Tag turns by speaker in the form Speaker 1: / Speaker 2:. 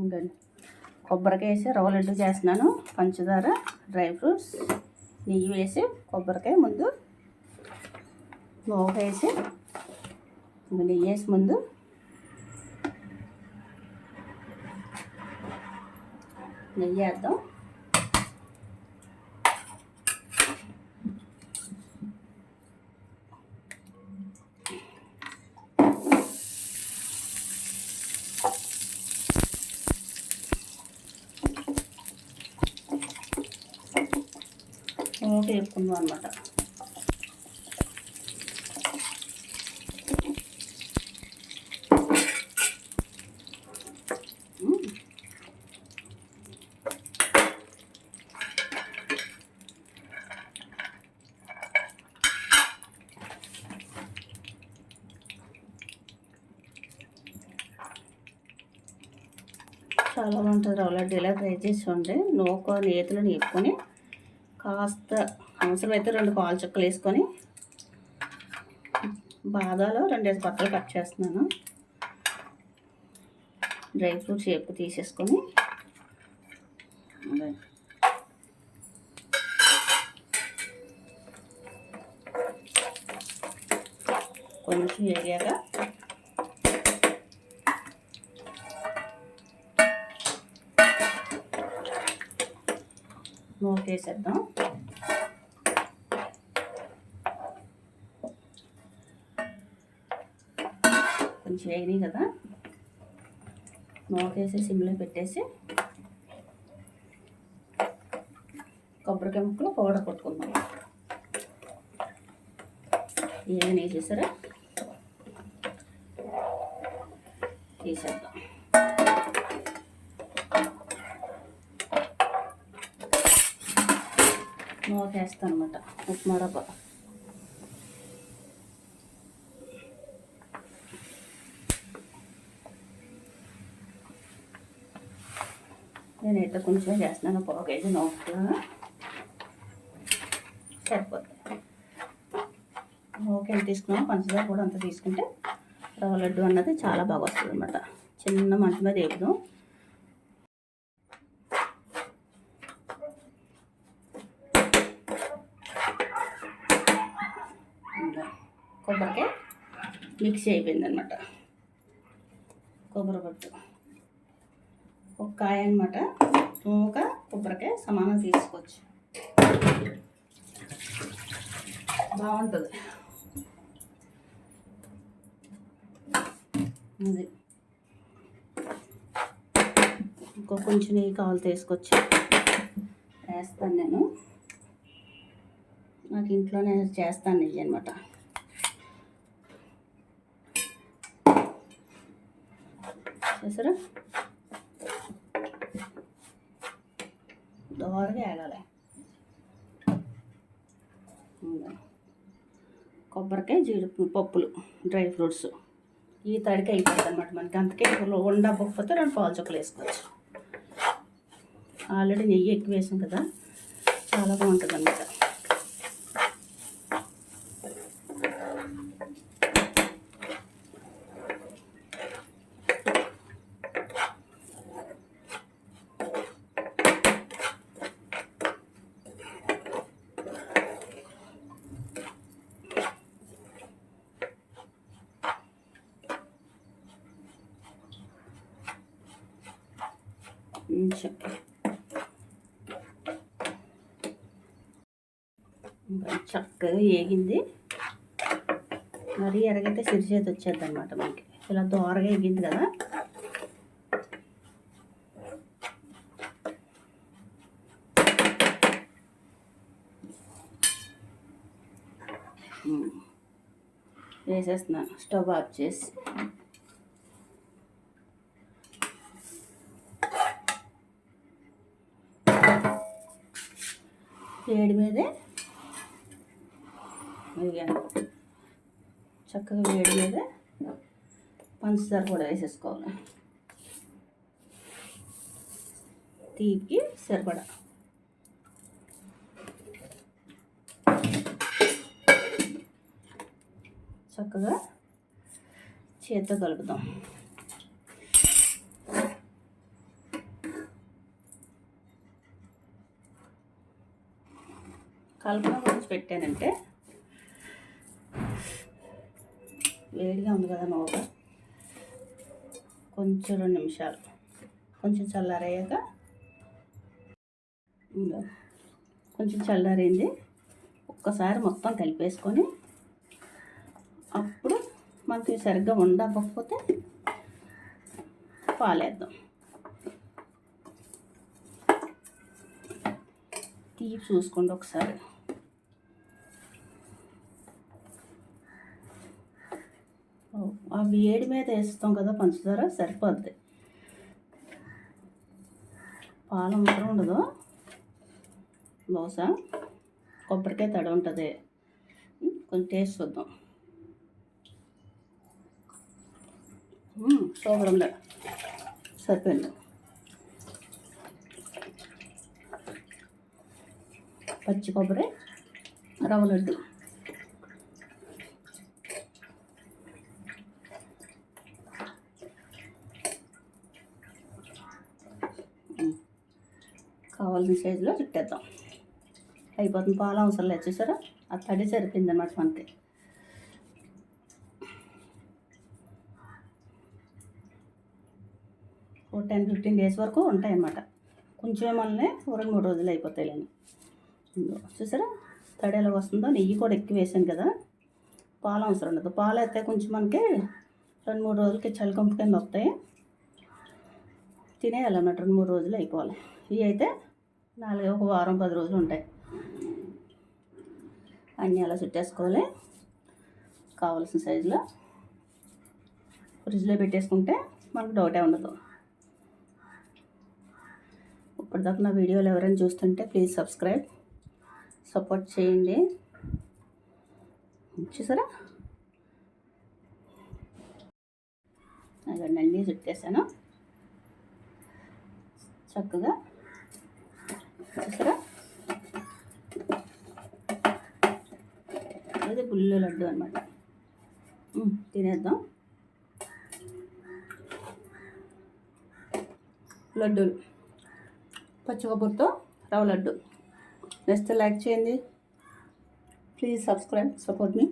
Speaker 1: ఇంకా కొబ్బరికాయ వేసి రవ్వ లడ్డు చేస్తున్నాను. పంచదార, డ్రై ఫ్రూట్స్, నెయ్యి వేసి కొబ్బరికాయ ముందు నూక వేసి నెయ్యి వేసి ముందు నెయ్యి వేద్దాం. నూక వేసుకుందాం అన్నమాట. చాలా బాగుంటుంది రవ్వ లడ్డు. ఇలా ట్రై చేసి చూడండి. నూక నేతిలో నేర్పుకొని కాస్త అవసరమైతే 2 పాలు చుక్కలు వేసుకొని బాదాలు 2 పక్కలు కట్ చేస్తున్నాను. డ్రై ఫ్రూట్స్ షేప్ తీసేసుకొని కొంచెం వేగాక నూక వేసేద్దాం. కొంచెం వేగినాయి కదా, నూక వేసి సిమ్లో పెట్టేసి కొబ్బరికాయ ముక్కలు పౌడర్ కొట్టుకుందాం. ఏమైనా వేసేసారా తీసేద్దాం. నూక వేస్తాను అనమాట. ఉప్మా రవ్వ నేనైతే కొంచెం చేస్తున్నాను. 1 కేజీ నూక సరిపోతుంది. నూక ఎంత తీసుకున్నాము, పంచదార కూడా అంత తీసుకుంటే రవ్వ లడ్డు అన్నది చాలా బాగా వస్తుంది అనమాట. చిన్న మంట మీద వేపుదాం. కొబ్బరికాయ మిక్సీ అయిపోయింది అనమాట. కొబ్బరి పట్టు ఒక కాయ అనమాట. నూక కొబ్బరికాయ సమానం తీసుకోవచ్చు, బాగుంటుంది. అది ఇంకో కొంచెం నెయ్యి కావాలి తీసుకొచ్చి వేస్తాను. నేను నాకు ఇంట్లోనే చేస్తాను నెయ్యి అనమాట. చూసారా దోరగా వేగాలి. కొబ్బరికాయ, జీడిపప్పులు, డ్రై ఫ్రూట్స్ ఈ తడికి అయిపోతుంది అనమాట మనకి. అంతకే ఉండకపోతే 2 పాలు చుక్కలు వేసుకోవచ్చు. ఆల్రెడీ నెయ్యి ఎక్కువ వేసాం కదా, చాలా బాగుంటుంది అనమాట. చక్కగా వేగింది. మరీ ఎరగైతే సిరిచేతి వచ్చేది అనమాట మనకి. ఇలా దోరగా వేగింది కదా, వేసేస్తున్నాను. స్టవ్ ఆఫ్ చేసి వేడి మీదే చక్కగా వేడి మీద పంచదార కూడా వేసేసుకోవాలి. తీపికి సరిపడా చక్కగా చేత్తో కలుపుదాం. కలపడం గురించి పెట్టానంటే వేడిగా ఉంది కదా నవ్వుగా కొంచెం 2 నిమిషాలు కొంచెం చల్లారయ్యాక కొంచెం చల్లారింది ఒక్కసారి మొత్తం కలిపేసుకొని అప్పుడు మనకి సరిగ్గా ఉండకపోతే పాలేద్దాం. తీపి చూసుకోండి ఒకసారి. ఆ వేడి మీద వేస్తాం కదా పంచదార సరిపోద్ది. పాలు అవసరం ఉండదు. బహుశా కొబ్బరికాయ తడి ఉంటుంది. కొంచెం టేస్ట్ చూద్దాం. సూపర్గా సరిపోయింది. పచ్చి కొబ్బరి రవ్వ లడ్డు. కావాల్సిన సైజులో చుట్టేద్దాం. అయిపోతుంది. పాలు అవసరం లేదు చూసారా, ఆ తడి సరిపోయింది అన్నమాట మనకి. ఓ 10-15 డేస్ వరకు ఉంటాయి అన్నమాట. కొంచెం మనల్ని 2-3 రోజులు అయిపోతాయిలేండి. చూసారా తడి ఎలా వస్తుందో. నెయ్యి కూడా ఎక్కువ వేసాను కదా, పాలు అవసరం ఉండదు. పాలు అయితే కొంచెం మనకి 2-3 రోజులకి చలికంపు కింద వస్తాయి. తినేయాలన్నమాట. 2-3 రోజులు అయిపోవాలి. ఇవి అయితే 1 వారం 10 రోజులు ఉంటాయి. అన్నీ అలా చుట్టేసుకోవాలి. కావాల్సిన సైజులో ఫ్రిడ్జ్లో పెట్టేసుకుంటే మనకు డౌటే ఉండదు. ఇప్పటిదాకా నా వీడియోలు ఎవరైనా చూస్తుంటే ప్లీజ్ సపోర్ట్ చేయండి. చూసారా అదండి, అన్నీ చుట్టేసాను చక్కగా. చూసారా అది బుల్లి లడ్డు అనమాట. తినేద్దాం. లడ్డూలు పచ్చి కొబ్బరితో రవ్వ లడ్డు. నెక్స్ట్ లైక్ చేయండి. Please support me.